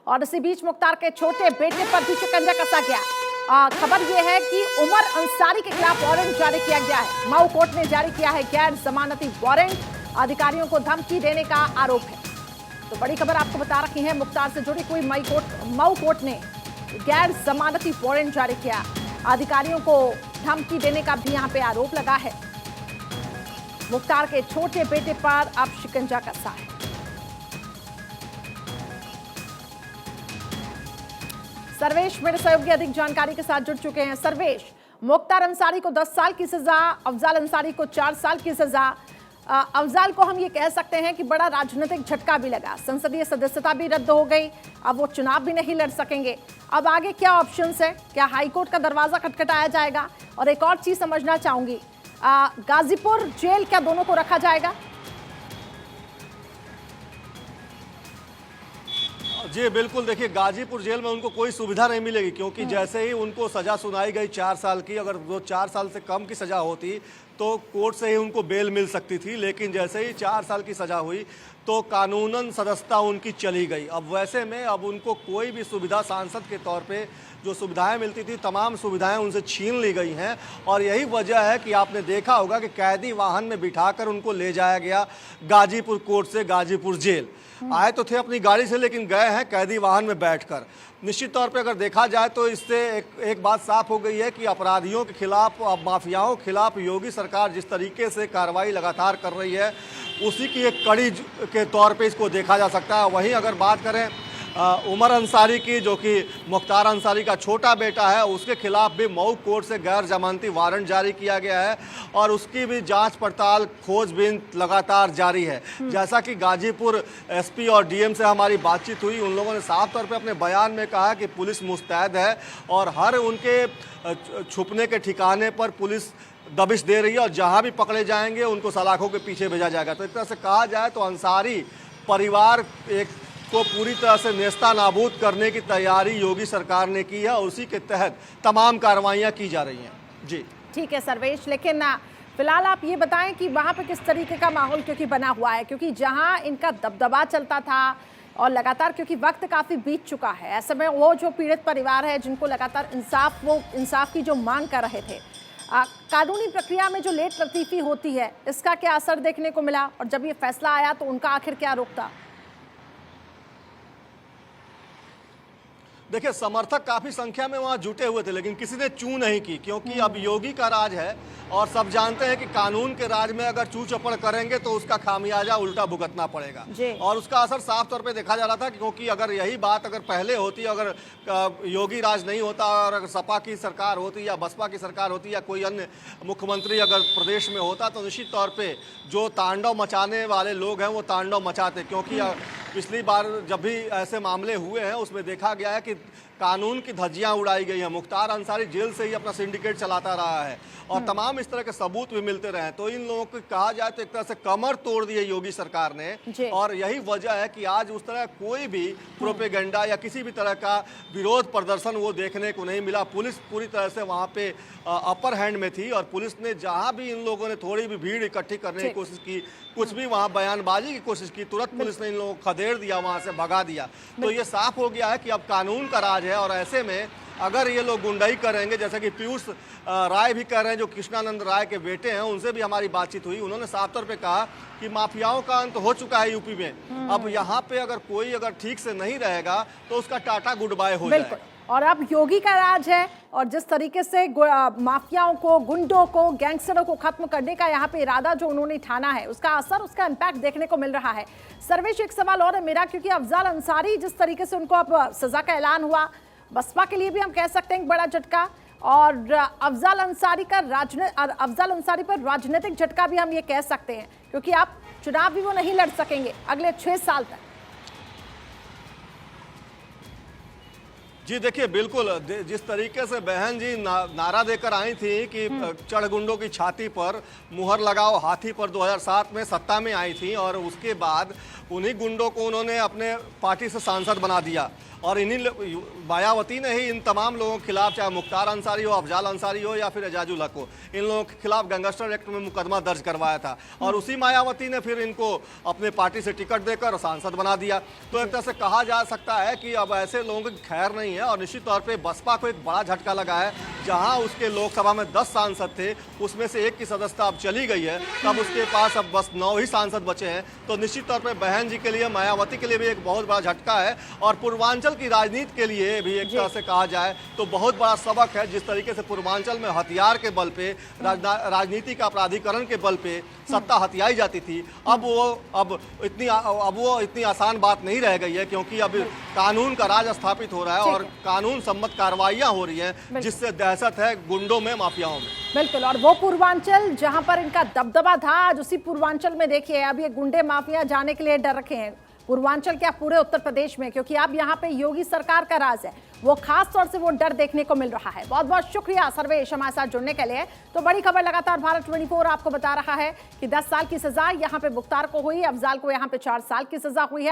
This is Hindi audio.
और इसी बीच मुख्तार के छोटे बेटे पर भी शिकंजा कसा गया। खबर यह है कि उमर अंसारी के खिलाफ वारंट जारी किया गया है। मऊ कोर्ट ने जारी किया है गैर जमानती वारंट। अधिकारियों को धमकी देने का आरोप है। तो बड़ी खबर आपको बता रखी है, मुख्तार से जुड़ी कोई मऊ कोर्ट ने गैर जमानती वारंट जारी किया। अधिकारियों को धमकी देने का भी यहां पे आरोप लगा है। मुख्तार के छोटे बेटे पर अब शिकंजा कसा है। सर्वेश मेरे सहयोगी अधिक जानकारी के साथ जुड़ चुके हैं। सर्वेश, मुख्तार अंसारी को 10 साल की सजा, अफजाल अंसारी को 4 साल की सजा। अफजाल को हम ये कह सकते हैं कि बड़ा राजनीतिक झटका भी लगा, संसदीय सदस्यता भी रद्द हो गई, अब वो चुनाव भी नहीं लड़ सकेंगे। अब आगे क्या ऑप्शंस है? क्या हाईकोर्ट का दरवाजा खटखटाया जाएगा? और एक और चीज समझना चाहूंगी, गाजीपुर जेल क्या दोनों को रखा जाएगा? जी बिल्कुल, देखिए गाजीपुर जेल में उनको कोई सुविधा नहीं मिलेगी, क्योंकि जैसे ही उनको सज़ा सुनाई गई 4 साल की, अगर वो 4 साल से कम की सज़ा होती तो कोर्ट से ही उनको बेल मिल सकती थी, लेकिन जैसे ही 4 साल की सज़ा हुई तो कानूनन सदस्यता उनकी चली गई। अब वैसे में अब उनको कोई भी सुविधा सांसद के तौर पे जो सुविधाएं मिलती थी, तमाम सुविधाएं उनसे छीन ली गई हैं। और यही वजह है कि आपने देखा होगा कि कैदी वाहन में बिठाकर उनको ले जाया गया गाजीपुर कोर्ट से गाजीपुर जेल। आए तो थे अपनी गाड़ी से, लेकिन गए हैं कैदी वाहन में बैठकर। निश्चित तौर पे अगर देखा जाए तो इससे एक बात साफ हो गई है कि अपराधियों के खिलाफ, माफियाओं के खिलाफ योगी सरकार जिस तरीके से कार्रवाई लगातार कर रही है, उसी की एक कड़ी के तौर पे इसको देखा जा सकता है। वहीं अगर बात करें उमर अंसारी की, जो कि मुख्तार अंसारी का छोटा बेटा है, उसके खिलाफ भी मऊ कोर्ट से गैर जमानती वारंट जारी किया गया है और उसकी भी जांच पड़ताल, खोजबीन लगातार जारी है। जैसा कि गाजीपुर एसपी और डीएम से हमारी बातचीत हुई, उन लोगों ने साफ तौर पे अपने बयान में कहा कि पुलिस मुस्तैद है और हर उनके छुपने के ठिकाने पर पुलिस दबिश दे रही है और जहां भी पकड़े जाएंगे उनको सलाखों के पीछे भेजा जाएगा। तो एक तरह से कहा जाए तो अंसारी परिवार को पूरी तरह से नेस्ता नाबूद करने की तैयारी योगी सरकार ने की है और उसी के तहत तमाम कार्रवाइयां की जा रही हैं। जी ठीक है सर्वेश, लेकिन फिलहाल आप ये बताएं कि वहां पे किस तरीके का माहौल क्योंकि बना हुआ है, क्योंकि जहां इनका दबदबा चलता था और लगातार, क्योंकि वक्त काफी बीत चुका है, ऐसे में वो जो पीड़ित परिवार है जिनको लगातार इंसाफ की जो मांग कर रहे थे, कानूनी प्रक्रिया में जो लेट लतीफी होती है, इसका क्या असर देखने को मिला? और जब ये फैसला आया तो उनका आखिर क्या रुख था? देखिए, समर्थक काफ़ी संख्या में वहाँ जुटे हुए थे, लेकिन किसी ने चू नहीं की, क्योंकि अब योगी का राज है और सब जानते हैं कि कानून के राज में अगर चू चपड़ करेंगे तो उसका खामियाजा उल्टा भुगतना पड़ेगा। और उसका असर साफ तौर पे देखा जा रहा था, क्योंकि अगर यही बात अगर पहले होती, अगर योगी राज नहीं होता और अगर सपा की सरकार होती या बसपा की सरकार होती या कोई अन्य मुख्यमंत्री अगर प्रदेश में होता, तो निश्चित तौर पर जो तांडव मचाने वाले लोग हैं वो तांडव मचाते। क्योंकि पिछली बार जब भी ऐसे मामले हुए हैं उसमें देखा गया है कि कानून की धज्जियां उड़ाई गई हैं। मुख्तार अंसारी जेल से ही अपना सिंडिकेट चलाता रहा है और तमाम इस तरह के सबूत भी मिलते रहे। तो इन लोगों को कहा जाए तो एक तरह से कमर तोड़ दी है योगी सरकार ने, और यही वजह है कि आज उस तरह कोई भी प्रोपेगेंडा या किसी भी तरह का विरोध प्रदर्शन वो देखने को नहीं मिला। पुलिस पूरी तरह से वहाँ पे अपर हैंड में थी और पुलिस ने जहाँ भी इन लोगों ने थोड़ी भी भीड़ इकट्ठी करने की कोशिश की, कुछ भी वहाँ बयानबाजी की कोशिश की, तुरंत पुलिस ने इन लोगों को खदेड़ दिया, वहाँ से भगा दिया। तो ये साफ हो गया है कि अब कानून का राज है और ऐसे में अगर ये लोग गुंडाई करेंगे, जैसा कि पीयूष राय भी कह रहे हैं, जो कृष्णानंद राय के बेटे हैं, उनसे भी हमारी बातचीत हुई, उन्होंने साफ तौर पे कहा कि माफियाओं का अंत हो चुका है यूपी में। अब यहाँ पे अगर कोई अगर ठीक से नहीं रहेगा तो उसका टाटा गुड बाय हो जाएगा। और अब योगी का राज है और जिस तरीके से माफियाओं को, गुंडों को, गैंगस्टरों को खत्म करने का यहाँ पे इरादा जो उन्होंने ठाना है, उसका असर, उसका इम्पैक्ट देखने को मिल रहा है। सर्वेश, एक सवाल और है मेरा, क्योंकि अफजाल अंसारी जिस तरीके से उनको अब सजा का ऐलान हुआ, बसपा के लिए भी हम कह सकते हैं एक बड़ा झटका, और अफजाल अंसारी पर राजनीतिक झटका भी हम ये कह सकते हैं, क्योंकि आप चुनाव भी वो नहीं लड़ सकेंगे अगले 6 साल तक। जी देखिए, बिल्कुल जिस तरीके से बहन जी नारा देकर आई थी कि चढ़गुंडों की छाती पर मुहर लगाओ हाथी पर 2007 में सत्ता में आई थी, और उसके बाद उन्हीं गुंडों को उन्होंने अपने पार्टी से सांसद बना दिया और मायावती ने ही इन तमाम लोगों के खिलाफ, चाहे मुख्तार अंसारी हो, अफजाल अंसारी हो या फिर एजाजुल हक हो, इन लोगों के खिलाफ गैंगस्टर एक्ट में मुकदमा दर्ज करवाया था और उसी मायावती ने फिर इनको अपने पार्टी से टिकट देकर सांसद बना दिया। तो एक तरह से कहा जा सकता है कि अब ऐसे लोगों की खैर नहीं है और निश्चित तौर पर बसपा को एक बड़ा झटका लगा है। जहां उसके लोकसभा में 10 सांसद थे, उसमें से एक की सदस्यता अब चली गई है, तब उसके पास अब बस 9 ही सांसद बचे हैं। तो निश्चित तौर पर बहन जी के लिए, मायावती के लिए भी एक बहुत बड़ा झटका है और पूर्वांचल की राजनीति के लिए भी एक तरह से कहा जाए तो बहुत बड़ा सबक है। जिस तरीके से पूर्वांचल में हथियार के बल पे, राजनीति का अपराधीकरण के बल पे सत्ता हथियाई जाती थी, अब वो इतनी आसान बात नहीं रह गई है, क्योंकि अब कानून का राज स्थापित हो रहा है और कानून सम्मत कार्रवाइयां हो रही हैं, जिससे दहशत है गुंडों में, माफियाओं में। बिल्कुल, और वो पूर्वांचल जहां पर इनका दबदबा था, आज उसी पूर्वांचल में देखिए अब ये गुंडे माफिया जाने के लिए डर रखे हैं। पूर्वांचल क्या, पूरे उत्तर प्रदेश में, क्योंकि अब यहाँ पे योगी सरकार का राज है, वो खास तौर से वो डर देखने को मिल रहा है। बहुत बहुत शुक्रिया सर्वेश हमारे साथ जुड़ने के लिए। तो बड़ी खबर लगातार भारत 24 आपको बता रहा है कि 10 साल की सजा यहाँ पे मुख्तार को हुई, अफजाल को यहाँ पे 4 साल की सजा हुई है।